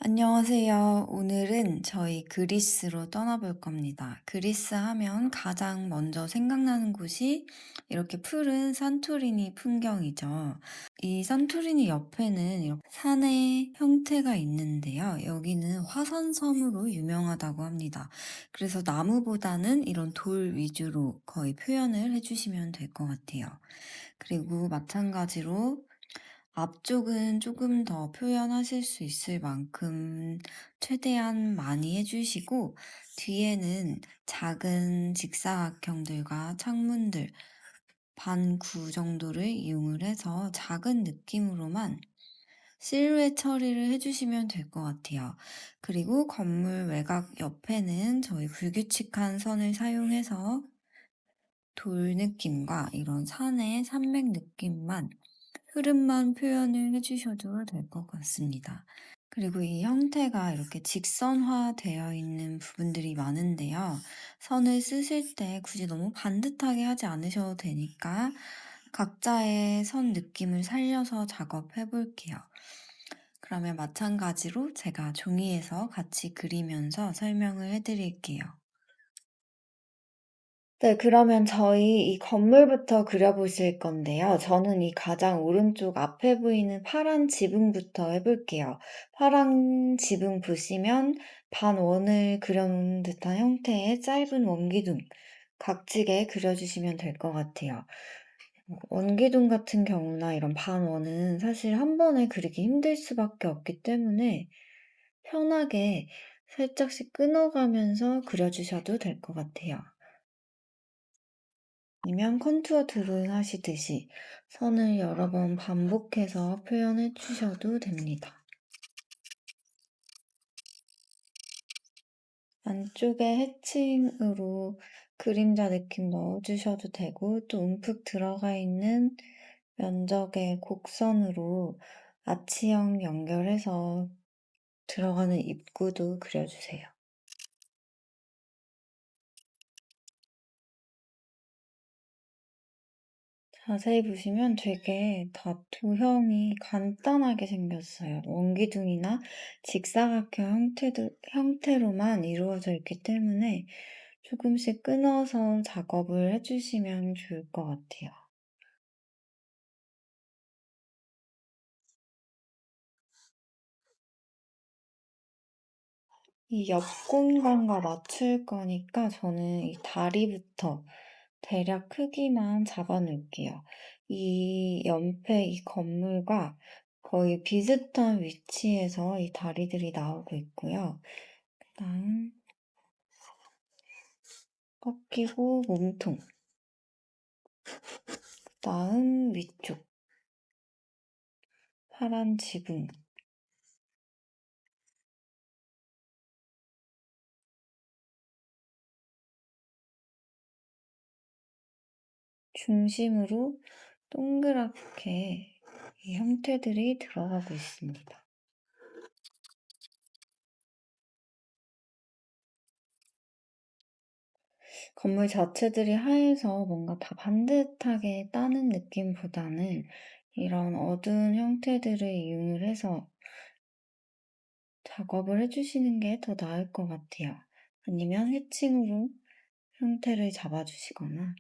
안녕하세요. 오늘은 저희 그리스로 떠나볼 겁니다. 그리스 하면 가장 먼저 생각나는 곳이 이렇게 푸른 산토리니 풍경이죠. 이 산토리니 옆에는 이렇게 산의 형태가 있는데요. 여기는 화산섬으로 유명하다고 합니다. 그래서 나무보다는 이런 돌 위주로 거의 표현을 해주시면 될 것 같아요. 그리고 마찬가지로 앞쪽은 조금 더 표현하실 수 있을 만큼 최대한 많이 해 주시고, 뒤에는 작은 직사각형들과 창문들 반구 정도를 이용을 해서 작은 느낌으로만 실루엣 처리를 해 주시면 될 것 같아요. 그리고 건물 외곽 옆에는 저희 불규칙한 선을 사용해서 돌 느낌과 이런 산의 산맥 느낌만, 흐름만 표현을 해 주셔도 될 것 같습니다. 그리고 이 형태가 이렇게 직선화되어 있는 부분들이 많은데요. 선을 쓰실 때 굳이 너무 반듯하게 하지 않으셔도 되니까 각자의 선 느낌을 살려서 작업해 볼게요. 그러면 마찬가지로 제가 종이에서 같이 그리면서 설명을 해 드릴게요. 네, 그러면 저희 이 건물부터 그려보실 건데요. 저는 이 가장 오른쪽 앞에 보이는 파란 지붕부터 해볼게요. 파란 지붕 보시면 반원을 그려놓은 듯한 형태의 짧은 원기둥, 각지게 그려주시면 될 것 같아요. 원기둥 같은 경우나 이런 반원은 사실 한 번에 그리기 힘들 수밖에 없기 때문에 편하게 살짝씩 끊어가면서 그려주셔도 될 것 같아요. 아니면 컨투어 드로잉 하시듯이 선을 여러 번 반복해서 표현해 주셔도 됩니다. 안쪽에 해칭으로 그림자 느낌 넣어주셔도 되고, 또 움푹 들어가 있는 면적의 곡선으로 아치형 연결해서 들어가는 입구도 그려주세요. 자세히 보시면 되게 다 도형이 간단하게 생겼어요. 원기둥이나 직사각형 형태로만 이루어져 있기 때문에 조금씩 끊어서 작업을 해주시면 좋을 것 같아요. 이 옆 공간과 맞출 거니까 저는 이 다리부터 대략 크기만 잡아 놓을게요. 이 연패 이 건물과 거의 비슷한 위치에서 이 다리들이 나오고 있고요. 그다음 꺾이고 몸통, 그다음 위쪽, 파란 지붕, 중심으로 동그랗게 이 형태들이 들어가고 있습니다. 건물 자체들이 하얘서 뭔가 다 반듯하게 따는 느낌보다는 이런 어두운 형태들을 이용을 해서 작업을 해주시는 게 더 나을 것 같아요. 아니면 해칭으로 형태를 잡아주시거나,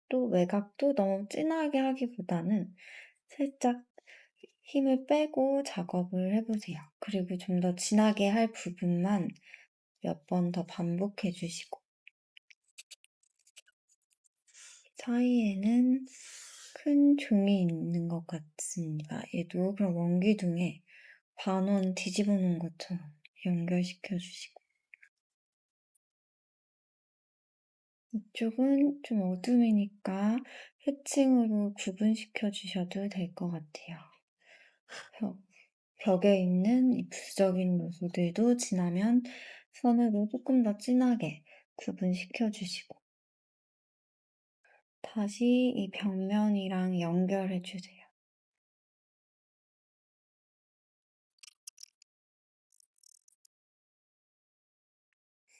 또 외곽도 너무 진하게 하기보다는 살짝 힘을 빼고 작업을 해보세요. 그리고 좀 더 진하게 할 부분만 몇 번 더 반복해 주시고, 사이에는 큰 종이 있는 것 같습니다. 얘도 그럼 원기둥에 반원 뒤집어 놓은 것처럼 연결시켜 주시고, 이쪽은 좀 어둠이니까 해칭으로 구분시켜 주셔도 될 것 같아요. 벽, 벽에 있는 이 부수적인 요소들도 지나면 선으로 조금 더 진하게 구분시켜 주시고, 다시 이 벽면이랑 연결해 주세요.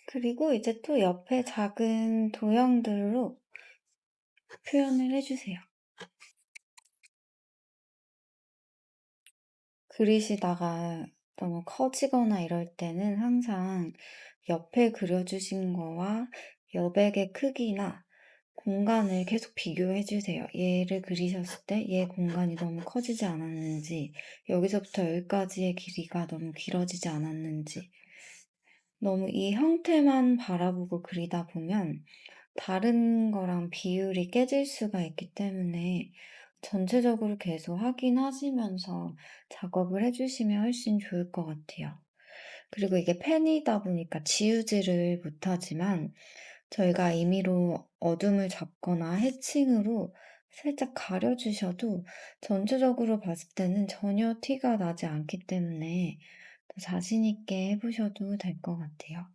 그리고 이제 또 옆에 작은 도형들로 표현을 해 주세요. 그리시다가 너무 커지거나 이럴 때는 항상 옆에 그려주신 거와 여백의 크기나 공간을 계속 비교해 주세요. 얘를 그리셨을 때 얘 공간이 너무 커지지 않았는지, 여기서부터 여기까지의 길이가 너무 길어지지 않았는지, 너무 이 형태만 바라보고 그리다 보면 다른 거랑 비율이 깨질 수가 있기 때문에 전체적으로 계속 확인하시면서 작업을 해주시면 훨씬 좋을 것 같아요. 그리고 이게 펜이다 보니까 지우지를 못하지만 저희가 임의로 어둠을 잡거나 해칭으로 살짝 가려주셔도 전체적으로 봤을 때는 전혀 티가 나지 않기 때문에 더 자신 있게 해보셔도 될 것 같아요.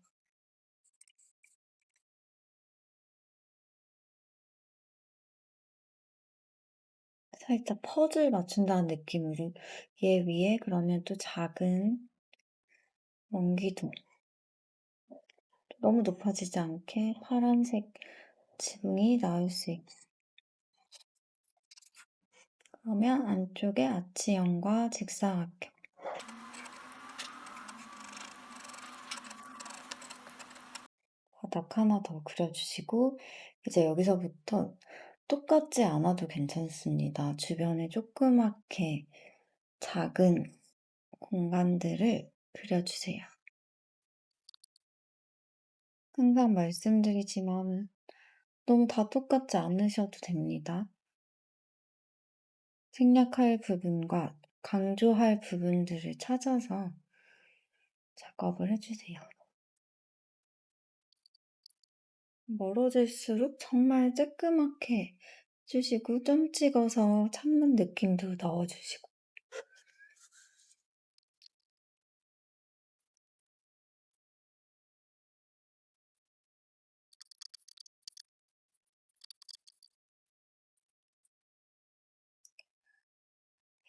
살짝 퍼즐 맞춘다는 느낌으로 얘 위에 그러면 또 작은 원기둥, 너무 높아지지 않게 파란색 지붕이 나올 수 있게, 그러면 안쪽에 아치형과 직사각형, 바닥 하나 더 그려주시고 이제 여기서부터 똑같지 않아도 괜찮습니다. 주변에 조그맣게 작은 공간들을 그려주세요. 항상 말씀드리지만 너무 다 똑같지 않으셔도 됩니다. 생략할 부분과 강조할 부분들을 찾아서 작업을 해주세요. 멀어질수록 정말 쬐끄맣게 해주시고 점 찍어서 찬물 느낌도 넣어주시고,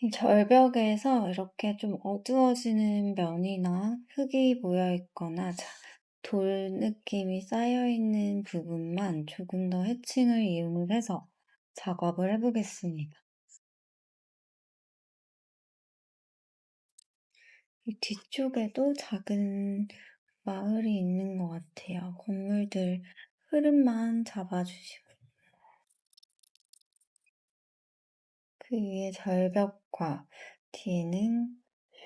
이 절벽에서 이렇게 좀 어두워지는 면이나 흙이 모여 있거나 돌 느낌이 쌓여 있는 부분만 조금 더 해칭을 이용을 해서 작업을 해보겠습니다. 이 뒤쪽에도 작은 마을이 있는 것 같아요. 건물들 흐름만 잡아주시고, 그 위에 절벽과 뒤에는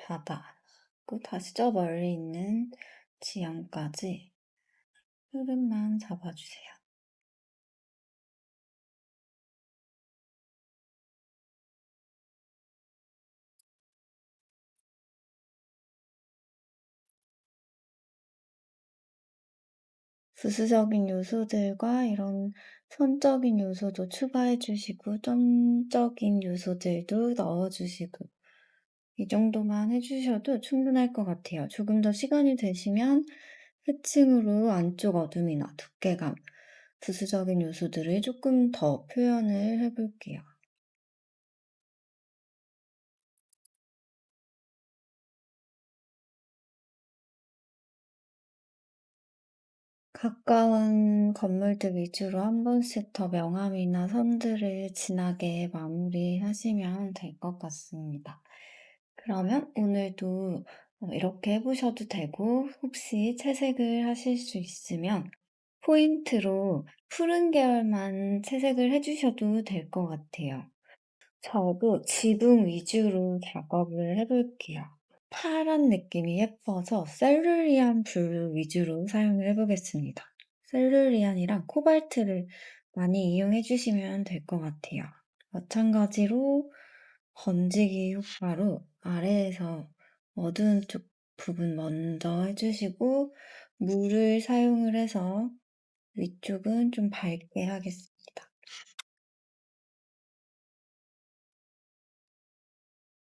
바다, 그 다시 저 멀리 있는 지형까지 흐름만 잡아주세요. 부수적인 요소들과 이런 선적인 요소도 추가해 주시고, 점적인 요소들도 넣어 주시고, 이 정도만 해주셔도 충분할 것 같아요. 조금 더 시간이 되시면 해칭으로 안쪽 어둠이나 두께감, 부수적인 요소들을 조금 더 표현을 해볼게요. 가까운 건물들 위주로 한 번씩 더 명암이나 선들을 진하게 마무리하시면 될 것 같습니다. 그러면 오늘도 이렇게 해보셔도 되고, 혹시 채색을 하실 수 있으면 포인트로 푸른 계열만 채색을 해주셔도 될 것 같아요. 저도 지붕 위주로 작업을 해볼게요. 파란 느낌이 예뻐서 셀루리안 블루 위주로 사용을 해보겠습니다. 셀루리안이랑 코발트를 많이 이용해 주시면 될 것 같아요. 마찬가지로 번지기 효과로 아래에서 어두운 쪽 부분 먼저 해주시고, 물을 사용을 해서 위쪽은 좀 밝게 하겠습니다.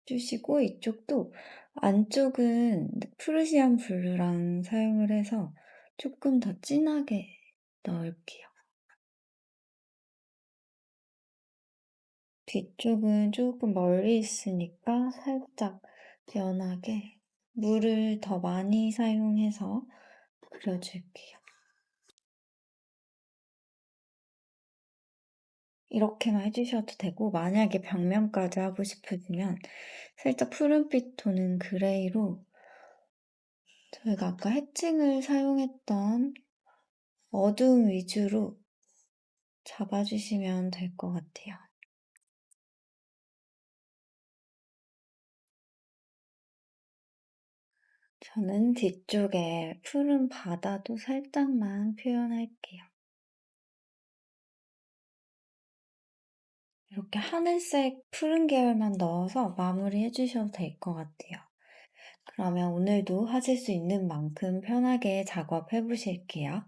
주시고 이쪽도 안쪽은 프루시안 블루랑 사용을 해서 조금 더 진하게 넣을게요. 뒤쪽은 조금 멀리 있으니까 살짝 연하게 물을 더 많이 사용해서 그려줄게요. 이렇게만 해주셔도 되고, 만약에 벽면까지 하고 싶으시면 살짝 푸른빛 도는 그레이로 저희가 아까 해칭을 사용했던 어두움 위주로 잡아주시면 될 것 같아요. 저는 뒤쪽에 푸른 바다도 살짝만 표현할게요. 이렇게 하늘색 푸른 계열만 넣어서 마무리해 주셔도 될 것 같아요. 그러면 오늘도 하실 수 있는 만큼 편하게 작업해 보실게요.